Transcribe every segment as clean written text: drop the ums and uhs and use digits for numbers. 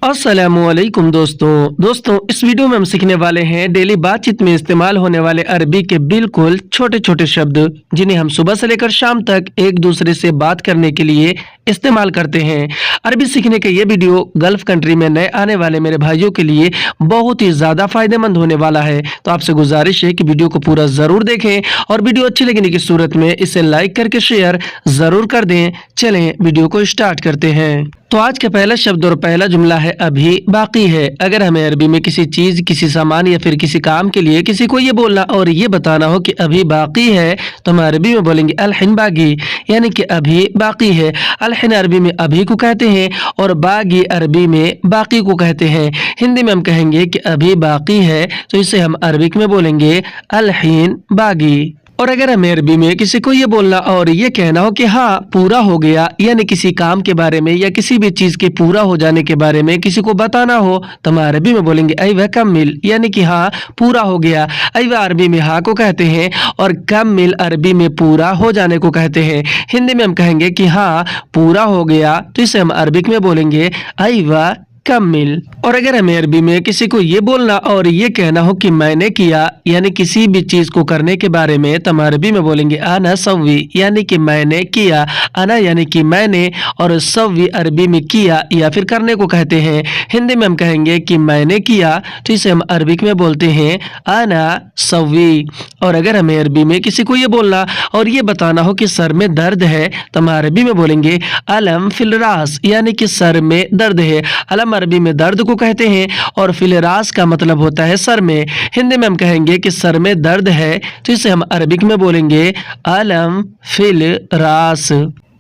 अस्सलामुअलैकुम दोस्तों इस वीडियो में हम सीखने वाले हैं डेली बातचीत में इस्तेमाल होने वाले अरबी के बिल्कुल छोटे छोटे शब्द जिन्हें हम सुबह से लेकर शाम तक एक दूसरे से बात करने के लिए इस्तेमाल करते हैं। अरबी सीखने के ये वीडियो गल्फ कंट्री में नए आने वाले मेरे भाइयों के लिए बहुत ही ज़्यादा फायदेमंद होने वाला है, तो आपसे गुजारिश है कि वीडियो को पूरा ज़रूर देखें और वीडियो अच्छी लगने की सूरत में इसे लाइक करके शेयर ज़रूर कर दें। चलें वीडियो को स्टार्ट करते हैं। तो आज का पहला शब्द और पहला जुमला है अभी बाकी है। अगर हमें अरबी में किसी चीज, किसी सामान या फिर किसी काम के लिए किसी को ये बोलना और ये बताना हो कि अभी बाकी है, तो हम अरबी में बोलेंगे अलहिन बागी, यानी कि अभी बाकी है। अलहिन अरबी में अभी को कहते हैं और बागी अरबी में बाकी को कहते हैं। हिंदी में हम कहेंगे कि अभी बाकी है, तो इसे हम अरबिक में बोलेंगे अलहिन बागी। और अगर हमें अरबी में किसी को ये बोलना और ये कहना हो कि हाँ पूरा हो गया, यानी किसी काम के बारे में या किसी भी चीज के पूरा हो जाने के बारे में किसी को बताना हो, तो हम अरबी में बोलेंगे अयवा कम्मिल, यानी कि हाँ पूरा हो गया। अयवा अरबी में हाँ को कहते हैं और कम्मिल अरबी में पूरा हो जाने को कहते हैं। हिंदी में हम कहेंगे कि हाँ पूरा हो गया, तो इसे हम अरबिक में बोलेंगे अयवा कम्मिल। और अगर हमें अरबी में किसी को ये बोलना और ये कहना हो कि मैंने किया, यानी किसी भी चीज को करने के बारे में, तो हम अरबी में बोलेंगे अना सव्वी, यानी कि मैंने किया। अना यानी कि मैंने और सव्वी अरबी में किया या फिर करने को कहते हैं। हिंदी में हम कहेंगे कि मैंने किया, तो इसे हम अरबिक में बोलते हैं अना सव्वी। और अगर हमें अरबी में किसी को ये बोलना और ये बताना हो कि सर में दर्द है, तो हम अरबी में बोलेंगे अलम फिल रास, यानी कि सर में दर्द है। अलम अरबी में दर्द को कहते हैं और फिल रास का मतलब होता है सर में। हिंदी में हम कहेंगे कि सर में दर्द है, तो इसे हम अरबिक में बोलेंगे अलम फिल रास।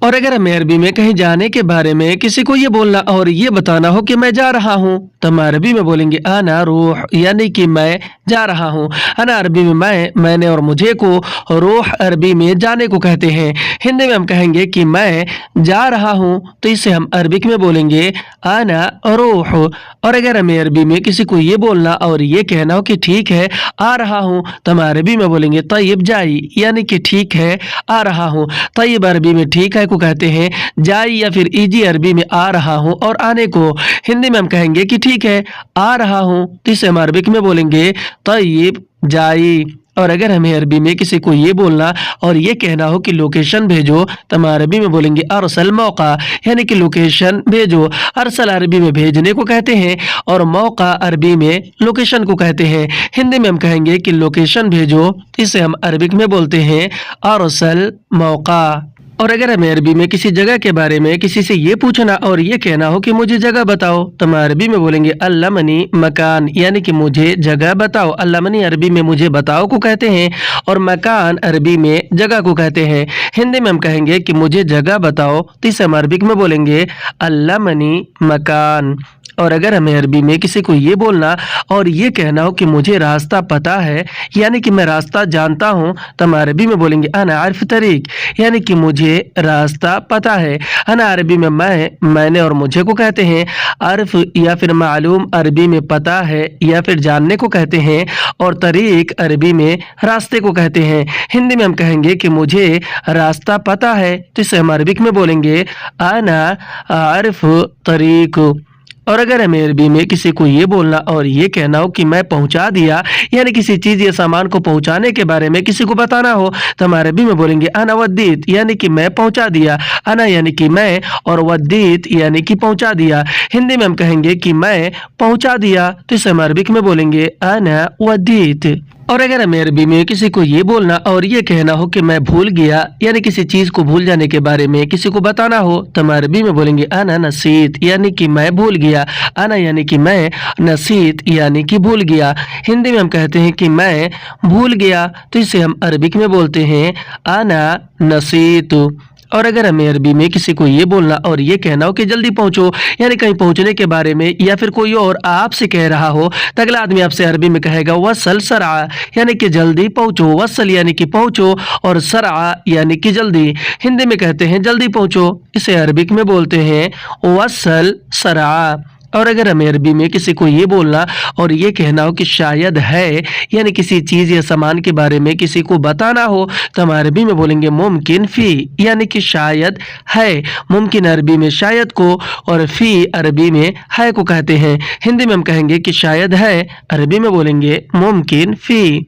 और अगर हमें अरबी में कहीं जाने के बारे में किसी को ये बोलना और ये बताना हो कि मैं जा रहा हूँ, तो हम अरबी में बोलेंगे अना रूह, यानी कि मैं जा रहा हूँ। अना अरबी में मैंने और मुझे को, रूह अरबी में जाने को कहते हैं। हिंदी में हम कहेंगे कि मैं जा रहा हूँ, तो इसे हम अरबिक में बोलेंगे अना रूह। और अगर हमें अरबी में किसी को ये बोलना और ये कहना हो कि ठीक है आ रहा हूँ, तो हम अरबी में बोलेंगे तय्यब जाई, यानी कि ठीक है आ रहा हूँ। तय्यब अरबी में ठीक है को कहते हैं। जाई या फिर इजी अरबी में आ रहा हूँ और आने को। हिंदी में हम कहेंगे कि ठीक है आ रहा हूँ, तो इसे हम अरबिक में बोलेंगे तय्यब जाई। और अगर हमें अरबी में किसी को ये बोलना और ये कहना हो कि लोकेशन भेजो, तो हम अरबी में बोलेंगे अरसल मौका, यानी कि लोकेशन भेजो। अरसल अरबी में भेजने को कहते हैं और मौका अरबी में लोकेशन को कहते हैं। हिंदी में हम कहेंगे कि लोकेशन भेजो, तो इसे हम अरबिक में बोलते हैं अरसल मौका। और अगर हमें अरबी में किसी जगह के बारे में किसी से ये पूछना और ये कहना हो कि मुझे जगह बताओ, तो हम अरबी में बोलेंगे अल्लमनी मकान, यानी कि मुझे जगह बताओ। अल्लमनी अरबी में मुझे बताओ को कहते हैं और मकान अरबी में जगह को कहते हैं। हिंदी में हम कहेंगे कि मुझे जगह बताओ, तो इसे हम अरबिक में बोलेंगे अल्लमनी मकान। और अगर हमें अरबी में किसी को ये बोलना और ये कहना हो कि मुझे रास्ता पता है, यानी कि मैं रास्ता जानता हूँ, तो हम अरबी में बोलेंगे अना आरिफ तरीक, यानी कि मुझे रास्ता पता है। अना अरबी में मैंने और मुझे को कहते हैं। आरिफ या फिर मालूम अरबी में पता है या फिर जानने को कहते हैं और तरीक अरबी में रास्ते को कहते हैं। हिंदी में हम कहेंगे कि मुझे रास्ता पता है, तो इसे हम अरबिक में बोलेंगे अना आरिफ तरीक। और अगर हमें अरबी में किसी को ये बोलना और ये कहना हो कि मैं पहुंचा दिया, यानी किसी चीज या सामान को पहुंचाने के बारे में किसी को बताना हो, तो हम अरबी में बोलेंगे अना वद्दीत, यानी कि मैं पहुंचा दिया। अना यानी कि मैं और वद्दीत यानी कि पहुंचा दिया। हिंदी में हम कहेंगे कि मैं पहुंचा दिया, तो इसे हम अरबिक में बोलेंगे अना वद्दीत। और अगर हमें अरबी में किसी को ये बोलना और ये कहना हो कि मैं भूल गया, यानी किसी चीज को भूल जाने के बारे में किसी को बताना हो, तो हम अरबी में बोलेंगे अना नसीत, यानी कि मैं भूल गया। अना यानी कि मैं, नसीत यानी कि भूल गया। हिंदी में हम कहते हैं कि मैं भूल गया, तो इसे हम अरबिक में बोलते हैं अना नसीत। और अगर हमें अरबी में किसी को ये बोलना और ये कहना हो कि जल्दी पहुंचो, यानी कहीं पहुंचने के बारे में या फिर कोई और आपसे कह रहा हो, तो अगला आदमी आपसे अरबी में कहेगा वसल सरआ, यानी कि जल्दी पहुंचो। वसल यानी कि पहुंचो और सरआ यानी कि जल्दी। हिंदी में कहते हैं जल्दी पहुंचो, इसे अरबिक में बोलते हैं वसल सरआ। اور اگر ہمیں عربی میں کسی کو یہ بولنا اور یہ کہنا ہو کہ شاید ہے، یعنی کسی چیز یا سامان کے بارے میں کسی کو بتانا ہو، تو ہم عربی میں بولیں گے ممکن فی، یعنی کہ شاید ہے۔ ممکن عربی میں شاید کو اور فی عربی میں ہے کو کہتے ہیں۔ ہندی میں ہم کہیں گے کہ شاید ہے، عربی میں بولیں گے ممکن فی۔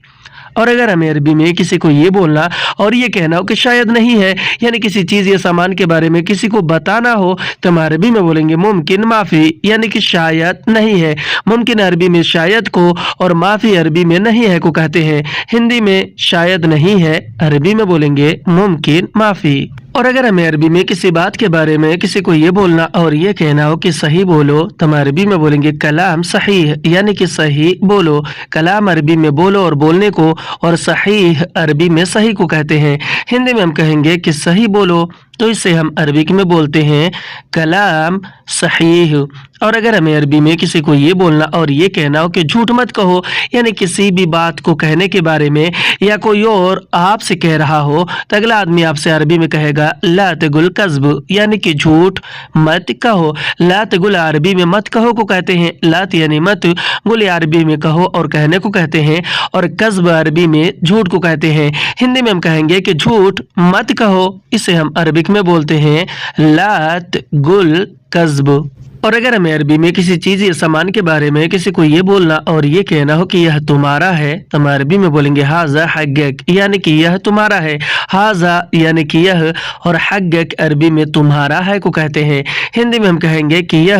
اور اگر ہمیں عربی میں کسی کو یہ بولنا اور یہ کہنا ہو کہ شاید نہیں ہے، یعنی کسی چیز یا سامان کے بارے میں کسی کو بتانا ہو، تو ہم عربی میں بولیں گے ممکن معافی، یعنی کہ شاید نہیں ہے۔ ممکن عربی میں شاید کو اور معافی عربی میں نہیں ہے کو کہتے ہیں۔ ہندی میں شاید نہیں ہے، عربی میں بولیں گے ممکن معافی۔ اور اگر ہمیں عربی میں کسی بات کے بارے میں کسی کو یہ بولنا اور یہ کہنا ہو کہ صحیح بولو، تو ہم عربی میں بولیں گے کلام صحیح، یعنی کہ صحیح بولو۔ کلام عربی میں بولو اور بولنے کو، اور صحیح عربی میں صحیح کو کہتے ہیں۔ ہندی میں ہم کہیں گے کہ صحیح بولو، تو اسے ہم عربک میں بولتے ہیں کلام صحیح۔ اور اگر ہمیں عربی میں کسی کو یہ بولنا اور یہ کہنا ہو کہ جھوٹ مت کہو، یعنی کسی بھی بات کو کہنے کے بارے میں یا کوئی اور آپ سے کہہ رہا ہو، تو اگلا آدمی آپ سے عربی میں کہے گا لا تقل کذب، یعنی کہ جھوٹ مت کہو۔ لا تقل عربی میں مت کہو کو کہتے ہیں، لات یعنی مت، گل عربی میں کہو اور کہنے کو کہتے ہیں، اور کذب عربی میں جھوٹ کو کہتے ہیں۔ ہندی میں ہم کہیں گے کہ جھوٹ مت کہو، اسے ہم عربک میں بولتے ہیں لا تقل کذب۔ اور اگر ہمیں عربی میں کسی چیز یا سامان کے بارے میں کسی کو یہ بولنا اور یہ کہنا ہو کہ یہ تمہارا ہے، تو ہم عربی میں بولیں گے ھذا حقک، یعنی کہ یہ تمہارا ہے۔ ھذا یعنی کہ یہ، اور حقک عربی میں تمہارا ہے کو کہتے ہیں۔ ہندی میں ہم کہیں گے کہ یہ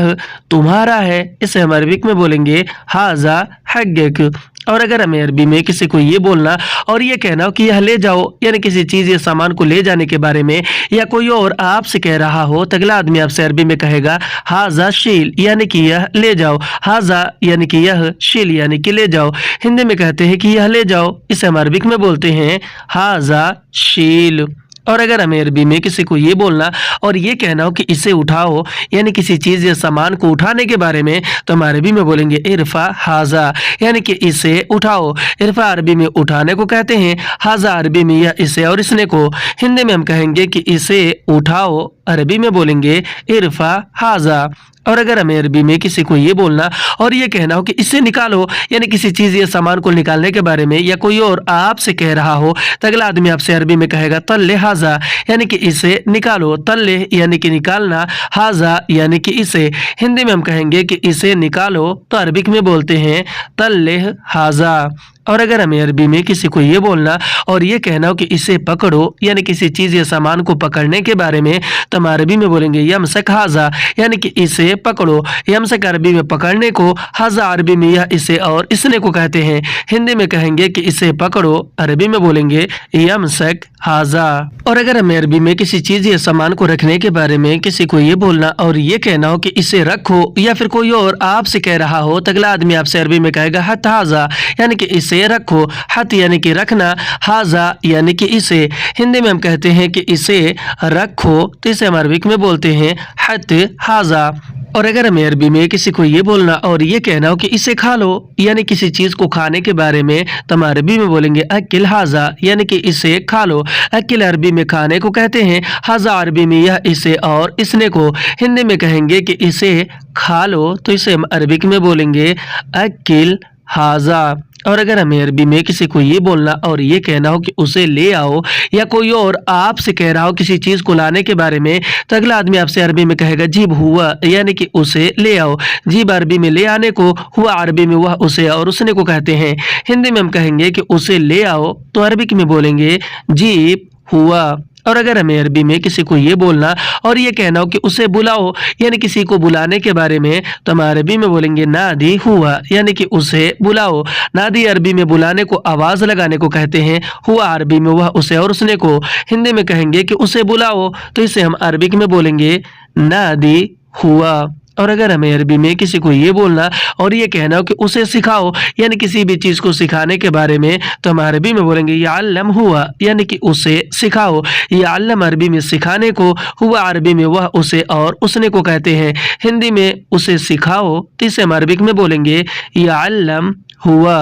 تمہارا ہے، اسے ہم عربک میں بولیں گے ھذا حقک۔ اور اگر ہمیں عربی میں کسی کو یہ بولنا اور یہ کہنا ہو کہ یہ لے جاؤ، یعنی کسی چیز یا سامان کو لے جانے کے بارے میں یا کوئی اور آپ سے کہہ رہا ہو، تو اگلا آدمی آپ سے عربی میں کہے گا ھذا شیل، یعنی کہ یہ لے جاؤ۔ ھذا یعنی کہ یہ، شیل یعنی کہ لے جاؤ۔ ہندی میں کہتے ہیں کہ یہ لے جاؤ، اسے ہم عربک میں بولتے ہیں ھذا شیل۔ اور اگر ہمیں عربی میں کسی کو یہ بولنا اور یہ کہنا ہو کہ اسے اٹھاؤ، یعنی کسی چیز یا سامان کو اٹھانے کے بارے میں، تو ہم عربی میں بولیں گے ارفع ھذا، یعنی کہ اسے اٹھاؤ۔ ارفع عربی میں اٹھانے کو کہتے ہیں، ھذا عربی میں یہ اسے اور اسنے کو۔ ہندی میں ہم کہیں گے کہ اسے اٹھاؤ، عربی میں بولیں گے ارفع ھذا۔ اور اگر ہمیں عربی میں کسی کو یہ بولنا اور یہ کہنا ہو کہ اسے نکالو، یعنی کسی چیز یا سامان کو نکالنے کے بارے میں یا کوئی اور آپ سے کہہ رہا ہو، تو اگلا آدمی آپ سے عربی میں کہے گا طلع ھذا، یعنی کہ اسے نکالو۔ طلع یعنی کہ نکالنا، ھذا یعنی کہ اسے۔ ہندی میں ہم کہیں گے کہ اسے نکالو، تو عربک میں بولتے ہیں طلع ھذا۔ اور اگر ہمیں عربی میں کسی کو یہ بولنا اور یہ کہنا ہو کہ اسے پکڑو، یعنی کسی چیز یا سامان کو پکڑنے کے بارے میں، تو ہم عربی میں بولیں گے یمسک ھذا، یعنی کہ اسے پکڑو۔ یمسک عربی میں پکڑنے کو، ھذا عربی میں یہ اسے اور اسنے کو کہتے ہیں۔ ہندی میں کہیں گے کہ اسے پکڑو، عربی میں بولیں گے یمسک ھذا۔ اور اگر ہمیں عربی میں کسی چیز یا سامان کو رکھنے کے بارے میں کسی کو یہ بولنا اور یہ کہنا ہو کہ اسے رکھو، یا پھر کوئی اور آپ سے کہہ رہا ہو، تو اگلا آدمی آپ سے عربی میں کہے گا ھت ھذا، یعنی کہ اسے رکھو۔ ھت یعنی کہ رکھنا، ھذا یعنی کہ اسے۔ ہندی میں ہم کہتے ہیں کہ اسے رکھو، تو اسے ہم عربک میں بولتے ہیں ھت ھذا۔ اور اگر ہمیں عربی میں کسی کو یہ بولنا اور یہ کہنا ہو کہ اسے کھا لو، یعنی کسی چیز کو کھانے کے بارے میں، تو ہم عربی میں بولیں گے اکل ھذا، یعنی کہ اسے کھا لو۔ اکل عربی میں کھانے کو کہتے ہیں، ھذا عربی میں یہ اسے اور اسنے کو۔ ہندی میں کہیں گے کہ اسے کھا لو، تو اسے ہم عربک میں بولیں گے اکل ھذا۔ اور اگر ہمیں عربی میں کسی کو یہ بولنا اور یہ کہنا ہو کہ اسے لے آؤ، یا کوئی اور آپ سے کہہ رہا ہو کسی چیز کو لانے کے بارے میں، تو اگلا آدمی آپ سے عربی میں کہے گا جیب ہوا، یعنی کہ اسے لے آؤ۔ جیب عربی میں لے آنے کو، ہوا عربی میں وہ اسے اور اسنے کو کہتے ہیں۔ ہندی میں ہم کہیں گے کہ اسے لے آؤ، تو عربک میں بولیں گے جیب ہوا۔ اور اگر ہمیں عربی میں کسی کو یہ بولنا اور یہ کہنا ہو کہ اسے بلاؤ، یعنی کسی کو بلانے کے بارے میں، تو ہم عربی میں بولیں گے نادی ہوا، یعنی کہ اسے بلاؤ۔ نادی عربی میں بلانے کو، آواز لگانے کو کہتے ہیں، ہوا عربی میں وہ اسے اور اسنے کو۔ ہندی میں کہیں گے کہ اسے بلاؤ، تو اسے ہم عربک میں بولیں گے نادی ہوا۔ اور اگر ہمیں عربی میں کسی کو یہ بولنا اور یہ کہنا ہو کہ اسے سکھاؤ، یعنی کسی بھی چیز کو سکھانے کے بارے میں، تو ہم عربی میں بولیں گے یعلم ہوا، یعنی کہ اسے سکھاؤ۔ یعلم عربی میں سکھانے کو، ہوا عربی میں وہ اسے اور اسنے کو کہتے ہیں۔ ہندی میں اسے سکھاؤ، تو اسے ہم عربک میں بولیں گے یعلم हुआ।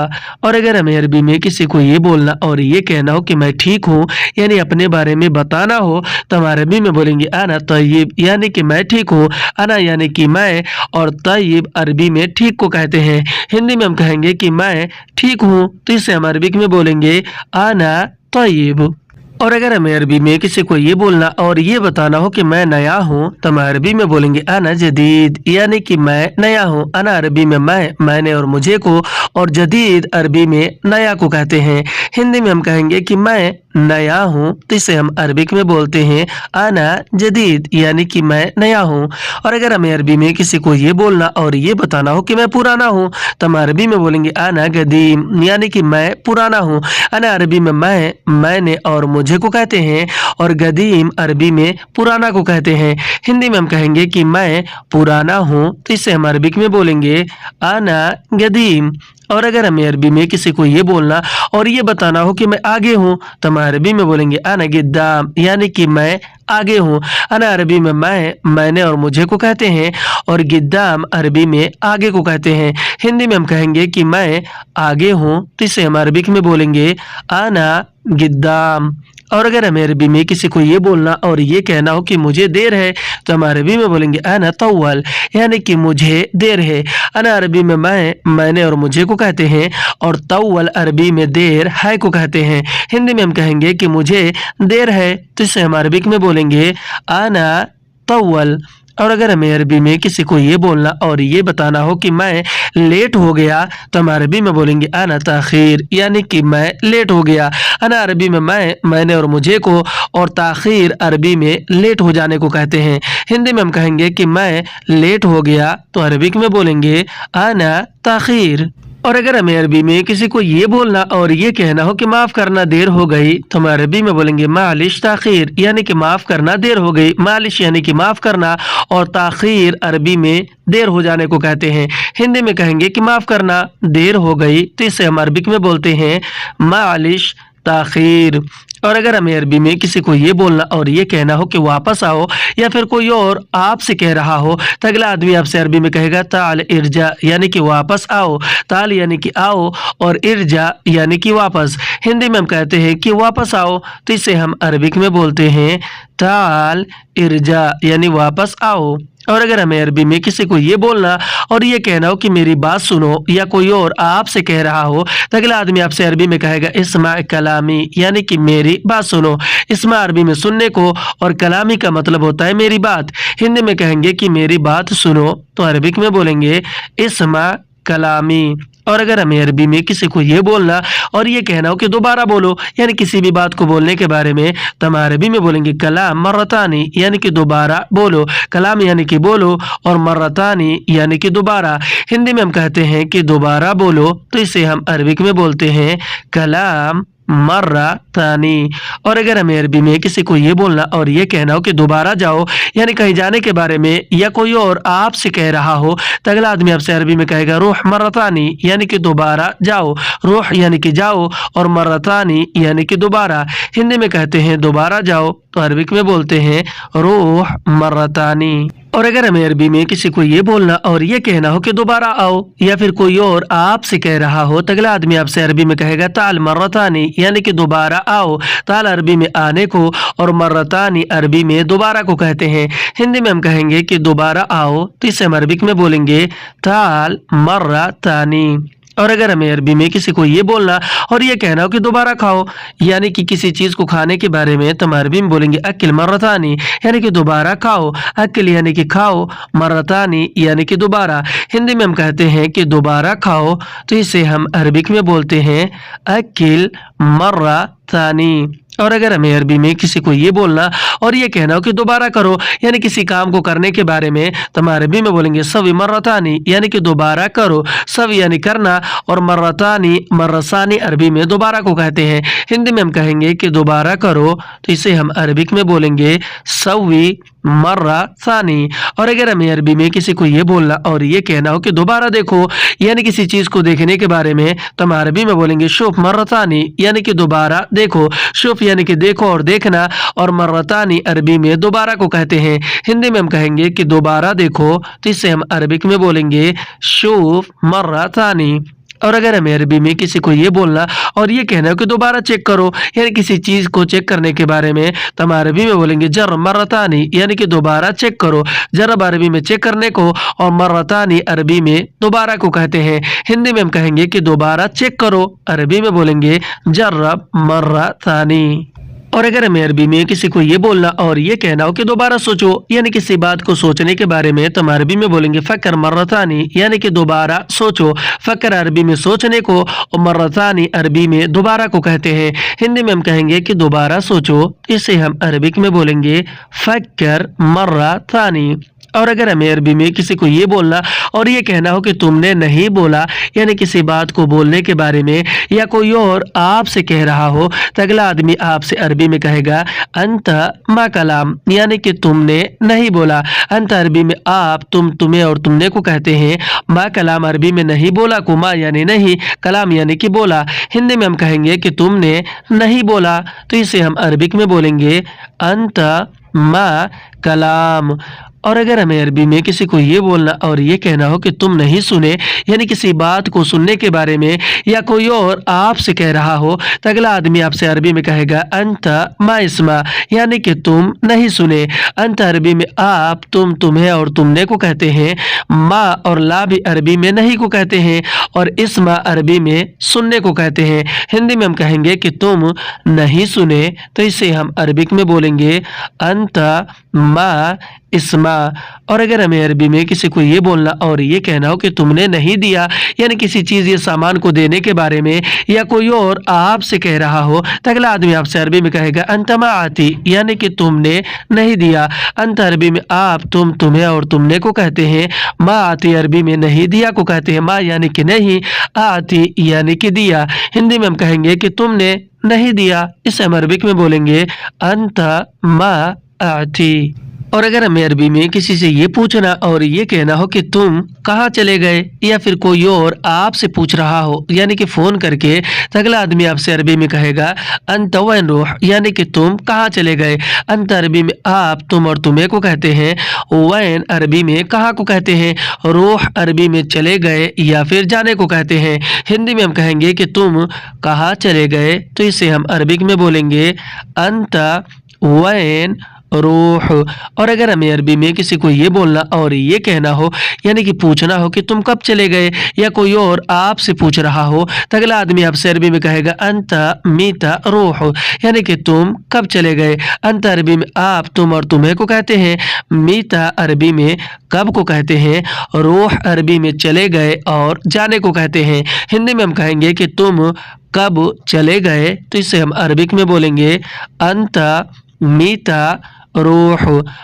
और अगर हमें अरबी में किसी को ये बोलना और ये कहना हो कि मैं ठीक हूँ, यानी अपने बारे में बताना हो, तो हम अरबी में बोलेंगे अना तय्यब, यानी कि मैं ठीक हूँ। अना यानी कि मैं, और तय्यब अरबी में ठीक को कहते हैं। हिंदी में हम कहेंगे कि मैं ठीक हूँ, तो इसे हम अरबिक में बोलेंगे अना तय्यब। और अगर हमें अरबी में किसी को ये बोलना और ये बताना हो कि मैं नया हूँ, तो हम अरबी में बोलेंगे अना जदीद, यानी कि मैं नया हूँ। अना अरबी में मैं, मैंने और मुझे को, और जदीद अरबी में नया को कहते हैं। हिंदी में हम कहेंगे कि मैं नया हूँ, तो इसे हम अरबिक में बोलते हैं अना जदीद, यानी कि मैं नया हूँ। और अगर हमें अरबी में किसी को ये बोलना और ये बताना हो कि मैं पुराना हूँ, तो हम अरबी में बोलेंगे अना गदीम, यानी कि मैं पुराना हूँ। अना अरबी में मैं, मैंने और मुझे को कहते हैं, और गदीम अरबी में पुराना को कहते हैं। हिंदी में हम कहेंगे कि मैं पुराना हूँ, तो इसे हम अरबिक में बोलेंगे अना गदीम। और अगर हमें अरबी में किसी को ये बोलना और ये बताना हो कि मैं आगे हूँ, तो हम अरबी में बोलेंगे अना गिद्दाम, यानी कि मैं आगे हूँ। अना अरबी में मैं, मैंने और मुझे को कहते हैं, और गिद्दाम अरबी में आगे को कहते हैं। हिंदी में हम कहेंगे कि मैं आगे हूँ, तो इसे हम अरबिक में बोलेंगे अना गिद्दाम। और अगर हमें अरबी में किसी को ये बोलना और ये कहना हो कि मुझे देर है, तो हम अरबी में बोलेंगे अना तव्वल, यानी कि मुझे देर है। अना अरबी में मैं, मैंने और मुझे को कहते हैं, और तव्वल अरबी में देर है को कहते हैं। हिंदी में हम कहेंगे कि मुझे देर है, तो इसे हम अरबिक में बोलेंगे अना तव्वल। और अगर हमें अरबी में किसी को ये बोलना और ये बताना हो कि मैं लेट हो गया, तो हम अरबी में बोलेंगे अना ताखीर, यानी कि मैं लेट हो गया। अना अरबी में मैं, मैंने और मुझे को, और ताखीर अरबी में लेट हो जाने को कहते हैं। हिंदी में हम कहेंगे कि मैं लेट हो गया, तो अरबिक में बोलेंगे अना ताखीर। और अगर हमें अरबी में किसी को ये बोलना और ये कहना हो कि माफ़ करना देर हो गई, तो हम अरबी में बोलेंगे मालिश ताखीर, यानी कि माफ़ करना देर हो गई। मालिश यानी कि माफ़ करना, और ताखीर अरबी में देर हो जाने को कहते हैं। हिंदी में कहेंगे कि माफ़ करना देर हो गई, तो इसे हम अरबिक में बोलते हैं मालिश ताखीर। और अगर हमें अरबी में किसी को ये बोलना और ये कहना हो कि वापस आओ, या फिर कोई और आपसे कह रहा हो, तो अगला आदमी आपसे अरबी में कहेगा ताल इरजा, यानी कि वापस आओ। ताल यानी कि आओ, और इरजा यानी कि वापस। हिंदी में हम कहते हैं कि वापस आओ, तो इसे हम अरबिक में बोलते हैं ताल इरजा, यानी वापस आओ। और अगर हमें अरबी में किसी को ये बोलना और ये कहना हो कि मेरी बात सुनो, या कोई और आपसे कह रहा हो, तो अगला आदमी आपसे अरबी में कहेगा इस्मा कलामी, यानी कि मेरी बात सुनो। इस्मा अरबी में सुनने को, और कलामी का मतलब होता है मेरी बात। हिंदी में कहेंगे कि मेरी बात सुनो, तो अरबिक में बोलेंगे इस्मा कलामी। और अगर हमें अरबी में किसी को ये बोलना और ये कहना हो कि दोबारा बोलो, यानी किसी भी बात को बोलने के बारे में, तो हम अरबी में बोलेंगे कलाम मर्रतानी, यानी कि दोबारा बोलो। कलाम यानी कि बोलो, और मर्रतानी यानी कि दोबारा। हिंदी में हम कहते हैं कि दोबारा बोलो, तो इसे हम अरबिक में बोलते हैं कलाम मर्रा तानी। और अगर हमें अरबी में किसी को ये बोलना और ये कहना हो कि दोबारा जाओ, यानी कहीं जाने के बारे में, या कोई और आपसे कह रहा हो, तो अगला आदमी आपसे अरबी में कहेगा रूह मर्रतानी, यानी कि दोबारा जाओ। रूह यानी कि जाओ, और मर्रतानी यानी कि दोबारा। हिंदी में कहते हैं दोबारा जाओ, तो अरबिक में बोलते हैं रूह मर्रतानी। और अगर हमें अरबी में किसी को ये बोलना और ये कहना हो कि दोबारा आओ, या फिर कोई और आपसे कह रहा हो, तो अगला आदमी आपसे अरबी में कहेगा ताल मर्रतानी, यानी कि दोबारा आओ। ताल अरबी में आने को, और मर्रतानी अरबी में दोबारा को कहते हैं। हिंदी में हम कहेंगे कि दोबारा आओ, तो इसे हम अरबिक में बोलेंगे ताल मर्रतानी। और अगर हमें अरबी में किसी को ये बोलना और ये कहना हो कि दोबारा खाओ, यानी कि किसी चीज़ को खाने के बारे में, तो हम अरबी में बोलेंगे अकिल मर्रतानी, यानी कि दोबारा खाओ। अकिल यानी कि खाओ, मर्रतानी यानी कि दोबारा। हिंदी में हम कहते हैं कि दोबारा खाओ, तो इसे हम अरबिक में बोलते हैं अकिल मर्रतानी। और अगर हमें अरबी में किसी को ये बोलना और ये कहना हो कि दोबारा करो, यानी किसी काम को करने के बारे में, तो हम अरबी में बोलेंगे सवी मर्रतानी, यानी कि दोबारा करो। सवी यानी करना, और मर्रतानी मर्रसानी अरबी में दोबारा को कहते हैं। हिंदी में हम कहेंगे कि दोबारा करो, तो इसे हम अरबिक में बोलेंगे सवी मर्रसानी। और अगर हमें अरबी में किसी को ये बोलना और ये कहना हो कि दोबारा देखो, यानी किसी चीज़ को देखने के बारे में, तो हम अरबी में बोलेंगे शुफ मर्रतानी, यानी कि दोबारा देखो। शुफ यानी कि देखो और देखना, और मर्रतानी अरबी में दोबारा को कहते हैं। हिंदी में हम कहेंगे कि दोबारा देखो, तो इसे हम अरबिक में बोलेंगे शुफ मर्रतानी। اور اگر ہمیں عربی میں کسی کو یہ بولنا اور یہ کہنا ہو کہ دوبارہ چیک کرو، یعنی کسی چیز کو چیک کرنے کے بارے میں، تو ہم عربی میں بولیں گے جرب مرتانی، یعنی کہ دوبارہ چیک کرو۔ جرب عربی میں چیک کرنے کو، اور مرتانی عربی میں دوبارہ کو کہتے ہیں۔ ہندی میں ہم کہیں گے کہ دوبارہ چیک کرو، عربی میں بولیں گے جرب مرتانی۔ اور اگر ہمیں عربی میں کسی کو یہ بولنا اور یہ کہنا ہو کہ دوبارہ سوچو، یعنی کسی بات کو سوچنے کے بارے میں، تو ہم عربی میں بولیں گے فکر مرتانی، یعنی کہ دوبارہ سوچو۔ فکر عربی میں سوچنے کو، اور مرتانی عربی میں دوبارہ کو کہتے ہیں۔ ہندی میں ہم کہیں گے کہ دوبارہ سوچو، اسے ہم عربک میں بولیں گے فکر مرتانی۔ اور اگر ہمیں عربی میں کسی کو یہ بولنا اور یہ کہنا ہو کہ تم نے نہیں بولا، یعنی کسی بات کو بولنے کے بارے میں، یا کوئی اور آپ سے کہہ رہا ہو، تو اگلا آدمی آپ سے عربی میں کہے گا انت ما کلام، یعنی کہ تم نے نہیں بولا۔ انت عربی میں آپ، تم، تمہیں اور تم نے کو کہتے ہیں۔ ما کلام عربی میں نہیں بولا کو، ما یعنی نہیں، کلام یعنی کہ بولا۔ ہندی میں ہم کہیں گے کہ تم نے نہیں بولا، تو اسے ہم عربک میں بولیں گے انت ما کلام۔ اور اگر ہمیں عربی میں کسی کو یہ بولنا اور یہ کہنا ہو کہ تم نہیں سنے، یعنی کسی بات کو سننے کے بارے میں، یا کوئی اور آپ سے کہہ رہا ہو، تو اگلا آدمی آپ سے عربی میں کہے گا انت ما اسما، یعنی کہ تم نہیں سنے۔ انت عربی میں آپ، تم، تمہیں اور تم نے کو کہتے ہیں۔ ما اور لا بھی عربی میں نہیں کو کہتے ہیں، اور اسما عربی میں سننے کو کہتے ہیں۔ ہندی میں ہم کہیں گے کہ تم نہیں سنے، تو اسے ہم عربک میں بولیں گے انت ما اسما۔ اور اگر ہمیں عربی میں کسی کو یہ بولنا اور یہ کہنا ہو کہ تم نے نہیں دیا، یعنی کسی چیز یا سامان کو دینے کے بارے میں، یا کوئی اور آپ سے کہہ رہا ہو، تو اگلا آدمی آپ سے عربی میں کہے گا انت ما آتی، یعنی کہ تم نے نہیں دیا۔ انت عربی میں آپ، تم، تمہیں اور تم نے کو کہتے ہیں۔ ما آتی عربی میں نہیں دیا کو کہتے ہیں۔ ما یعنی کہ نہیں، آتی یعنی کہ دیا۔ ہندی میں ہم کہیں گے کہ تم نے نہیں دیا، اسے ہم عربک میں بولیں گے انت ما آتی۔ اور اگر ہمیں عربی میں کسی سے یہ پوچھنا اور یہ کہنا ہو کہ تم کہاں چلے گئے، یا پھر کوئی اور آپ سے پوچھ رہا ہو، یعنی کہ فون کر کے، تو اگلا آدمی آپ سے عربی میں کہے گا انت وین روح، یعنی کہ تم کہاں چلے گئے۔ انت عربی میں آپ، تم اور تمہیں کو کہتے ہیں۔ وین عربی میں کہاں کو کہتے ہیں۔ روح عربی میں چلے گئے یا پھر جانے کو کہتے ہیں۔ ہندی میں ہم کہیں گے کہ تم کہاں چلے گئے، تو اسے ہم عربک میں بولیں گے انت وین روح۔ اور اگر ہمیں عربی میں کسی کو یہ بولنا اور یہ کہنا ہو، یعنی کہ پوچھنا ہو کہ تم کب چلے گئے، یا کوئی اور آپ سے پوچھ رہا ہو، تو اگلا آدمی آپ سے عربی میں کہے گا انت میتا روح، یعنی کہ تم کب چلے گئے۔ انت عربی میں آپ، تم اور تمہیں کو کہتے ہیں۔ میتا عربی میں کب کو کہتے ہیں۔ روح عربی میں چلے گئے اور جانے کو کہتے ہیں۔ ہندی میں ہم کہیں گے کہ تم کب چلے گئے، تو اسے ہم عربک میں بولیں گے انت میتا روح۔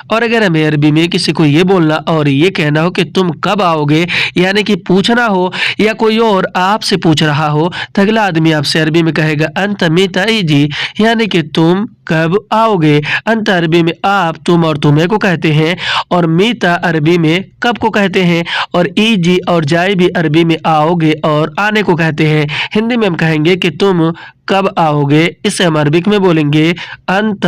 اور اگر ہمیں عربی میں کسی کو یہ بولنا اور یہ کہنا ہو کہ تم کب آؤ گے، یعنی کہ پوچھنا ہو، یا کوئی اور آپ سے پوچھ رہا ہو، تو اگلا آدمی آپ سے عربی میں کہے گا انت میتا ایجی، یعنی کہ تم کب آؤ گے۔ انت عربی میں آپ، تم اور تمہیں کو کہتے ہیں، اور میتا عربی میں کب کو کہتے ہیں، اور ایجی اور جائی بھی عربی میں آؤ گے اور آنے کو کہتے ہیں۔ ہندی میں ہم کہیں گے کہ تم کب آؤ گے، اسے ہم عربک میں بولیں گے انت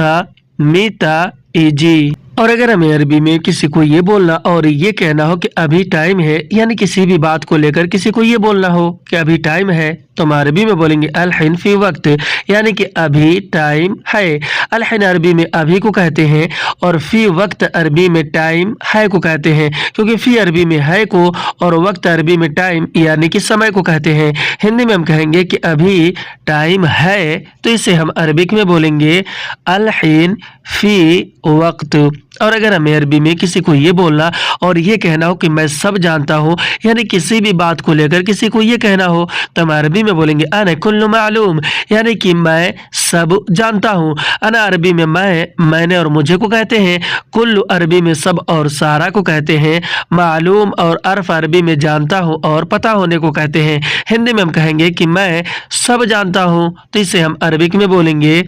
میتا ایجی۔ اور اگر ہمیں عربی میں کسی کو یہ بولنا اور یہ کہنا ہو کہ ابھی ٹائم ہے، یعنی کسی بھی بات کو لے کر کسی کو یہ بولنا ہو کہ ابھی ٹائم ہے، تو ہم عربی میں بولیں گے الحین فی وقت، یعنی کہ ابھی ٹائم ہے۔ الحین عربی میں ابھی کو کہتے ہیں، اور فی وقت عربی میں ٹائم ہے کو کہتے ہیں، کیونکہ فی عربی میں ہے کو، اور وقت عربی میں ٹائم یعنی کہ سمے کو کہتے ہیں۔ ہندی میں ہم کہیں گے کہ ابھی ٹائم ہے، تو اسے ہم عربک میں بولیں گے الحین فی وقت۔ اور اگر ہمیں عربی میں کسی کو یہ بولنا اور یہ کہنا ہو کہ میں سب جانتا ہوں، یعنی کسی بھی بات کو لے کر کسی کو یہ کہنا ہو، تو ہم عربی میں بولیں گے انا کل معلوم، یعنی کہ میں سب جانتا ہوں۔ انا عربی میں میں نے اور مجھے کو کہتے ہیں۔ کل عربی میں سب اور سارا کو کہتے ہیں۔ معلوم اور عرف عربی میں جانتا ہوں اور پتہ ہونے کو کہتے ہیں۔ ہندی میں ہم کہیں گے کہ میں سب جانتا ہوں، تو اسے ہم عربک میں بولیں گے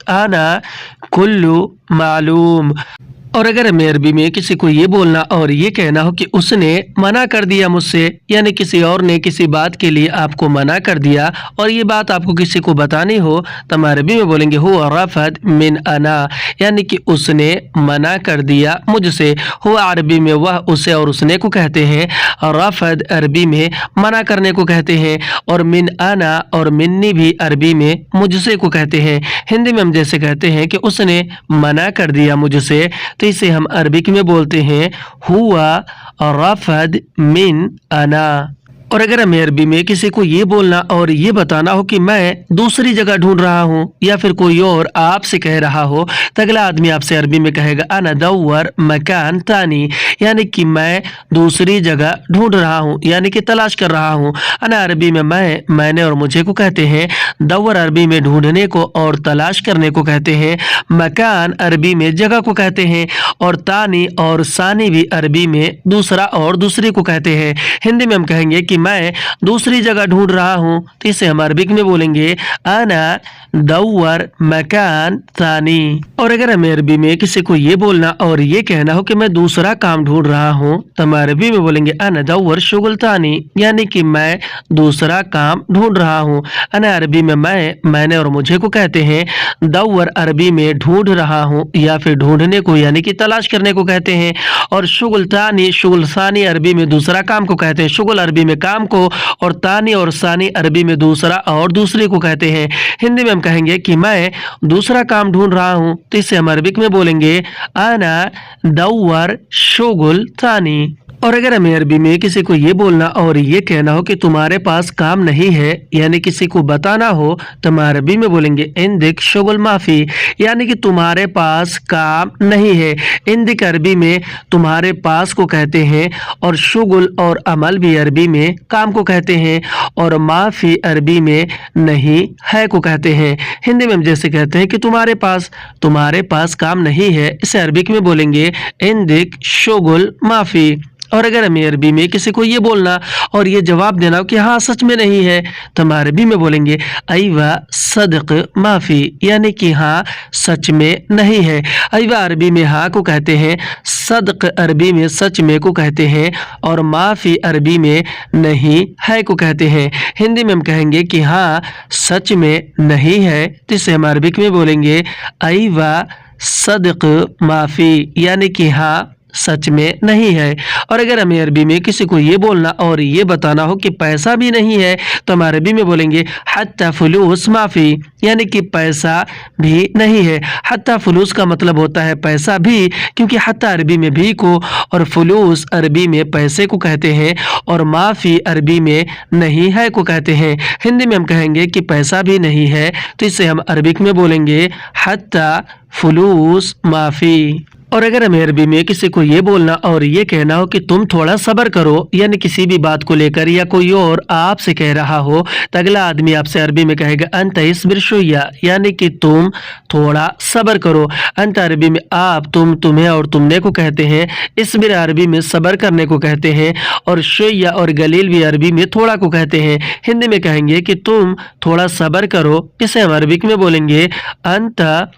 انا کل معلوم۔ और अगर हमें अरबी में किसी को ये बोलना और ये कहना हो कि उसने मना कर दिया मुझसे, यानी किसी और ने किसी बात के लिए आपको मना कर दिया और ये बात आपको किसी को बतानी हो, तो हम अरबी में बोलेंगे हुआ रफद मिन अना, यानी कि उसने मना कर दिया मुझसे। हुआ अरबी में वह, उसे और उसने को कहते हैं। रफद अरबी में मना करने को कहते हैं और मिन अना और मिन्नी भी अरबी में मुझसे को कहते हैं। हिंदी में हम जैसे कहते हैं कि उसने मना कर दिया मुझसे, तो इसे हम अरबिक में बोलते हैं हुआ रफद मिन अना। और अगर हमें अरबी में किसी को ये बोलना और ये बताना हो कि मैं दूसरी जगह ढूंढ रहा हूँ या फिर कोई और आपसे कह रहा हो, तो अगला आदमी आपसे अरबी में कहेगा अना दव्वर मकान तानी, यानी कि मैं दूसरी जगह ढूंढ रहा हूँ, यानी कि तलाश कर रहा हूँ। अना अरबी में मैंने और मुझे को कहते हैं। दव्वर अरबी में ढूंढने को और तलाश करने को कहते हैं। मकान अरबी में जगह को कहते हैं और तानी और सानी भी अरबी में दूसरा और दूसरी को कहते हैं। हिंदी में हम कहेंगे कि मैं दूसरी जगह ढूंढ रहा हूं, तो इसे हम अरबिक में बोलेंगे अना दव्वर मकान तानी। और अगर हमें अरबी में किसी को ये बोलना और ये कहना हो कि मैं दूसरा काम ढूंढ रहा हूं, तो हम अरबी में बोलेंगे अना दव्वर शुगल तानी, यानी कि मैं दूसरा काम ढूंढ रहा हूं। अना अरबी में मैंने और मुझे को कहते हैं। दव्वर अरबी में ढूंढ रहा हूं या फिर ढूंढने को यानी कि तलाश करने को कहते हैं और शुगल तानी शुगल सानी अरबी में दूसरा काम को कहते हैं। शुगल अरबी में काम को और तानी और सानी अरबी में दूसरा और दूसरे को कहते हैं। हिंदी में हम कहेंगे कि मैं दूसरा काम ढूंढ रहा हूं, तो इसे हम अरबिक में बोलेंगे अना दव्वर शुगल तानी। और अगर हमें अरबी में किसी को ये बोलना और ये कहना हो कि तुम्हारे पास काम नहीं है, यानी किसी को बताना हो, तो हम अरबी में बोलेंगे इंदिक शुगल माफी, यानी कि तुम्हारे पास काम नहीं है। इंदिक अरबी में तुम्हारे पास को कहते हैं और शुगल और अमल भी अरबी में काम को कहते हैं और माफी अरबी में नहीं है को कहते हैं। हिंदी में हम जैसे कहते हैं कि तुम्हारे पास काम नहीं है, इसे अरबिक में बोलेंगे इंदिक शुगल माफी। और अगर हमें अरबी में किसी को ये बोलना और ये जवाब देना हो कि हाँ सच में नहीं है, तो हम अरबी में बोलेंगे अयवा सदक माफी, यानी कि हाँ सच में नहीं है। अयवा अरबी में हाँ को कहते हैं, सदक अरबी में सच में को कहते हैं और माफी अरबी में नहीं है को कहते हैं। हिंदी में हम कहेंगे कि हाँ सच में नहीं है, तो इसे हम अरबिक में बोलेंगे अयवा सदक माफी, यानी कि हाँ सच में नहीं है। और अगर हमें अरबी में किसी को ये बोलना और ये बताना हो कि पैसा भी नहीं है, तो हम अरबी में बोलेंगे हत्ता फुलूस माफी, यानी कि पैसा भी नहीं है। हत्ता फुलूस का मतलब होता है पैसा भी, क्योंकि हत्ता अरबी में भी को और फुलूस अरबी में पैसे को कहते हैं और माफी अरबी में नहीं है को कहते हैं। हिंदी में हम कहेंगे कि पैसा भी नहीं है, तो इसे हम अरबिक में बोलेंगे हत्ता फुलूस माफी। और अगर हमें अरबी में किसी को ये बोलना और ये कहना हो कि तुम थोड़ा सब्र करो, यानी किसी भी बात को लेकर या कोई और आपसे कह रहा हो, तो अगला आदमी आपसे अरबी में कहेगा अंत इस्बिर शुय्या, यानी कि तुम थोड़ा सब्र करो। अंत अरबी में आप, तुम, तुम्हें और तुमने को कहते हैं। इस्बिर अरबी में सब्र करने को कहते हैं और शुय्या और गलील भी अरबी में थोड़ा को कहते हैं। हिंदी में कहेंगे कि तुम थोड़ा सब्र करो, इसे हम अरबिक में बोलेंगे अंत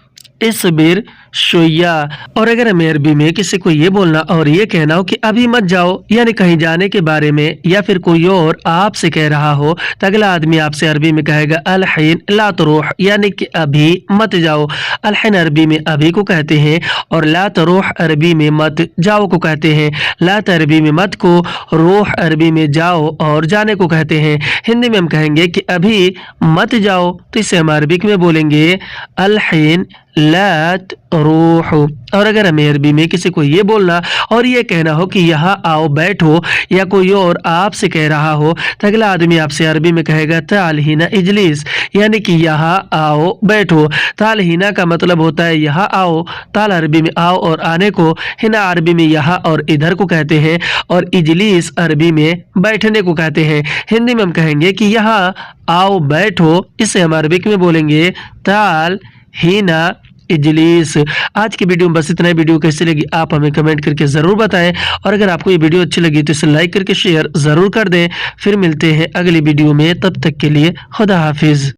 इस्बिर शुय्या। और अगर हमें अरबी में किसी को ये बोलना और ये कहना हो कि अभी मत जाओ, यानी कहीं जाने के बारे में या फिर कोई और आपसे कह रहा हो, तो अगला आदमी आपसे अरबी में कहेगा अलहिन ला तरूह, यानी कि अभी मत जाओ। अलहिन अरबी में अभी को कहते हैं और ला तरूह अरबी में मत जाओ को कहते हैं। लात अरबी में मत को, रूह अरबी में जाओ और जाने को कहते हैं। हिंदी में हम कहेंगे कि अभी मत जाओ, तो इसे हम अरबिक में बोलेंगे अलहिन लात रूह। और अगर हमें अरबी में किसी को ये बोलना और ये कहना हो कि यहाँ आओ बैठो, या कोई और आपसे कह रहा हो, तो अगला आदमी आपसे अरबी में कहेगा ताल हिना इजलिस, यानी कि यहाँ आओ बैठो। ताल हिना का मतलब होता है यहाँ आओ। ताल अरबी में आओ और आने को, हिना अरबी में यहाँ और इधर को कहते हैं और इजलिस अरबी में बैठने को कहते हैं। हिंदी में हम कहेंगे कि यहाँ आओ बैठो, इसे हम अरबिक में बोलेंगे ताल हिना इजलिस। आज की वीडियो में बस इतना ही। वीडियो कैसी लगी आप हमें कमेंट करके ज़रूर बताएं और अगर आपको ये वीडियो अच्छी लगी तो इसे लाइक करके शेयर ज़रूर कर दें। फिर मिलते हैं अगली वीडियो में, तब तक के लिए खुदा हाफिज़।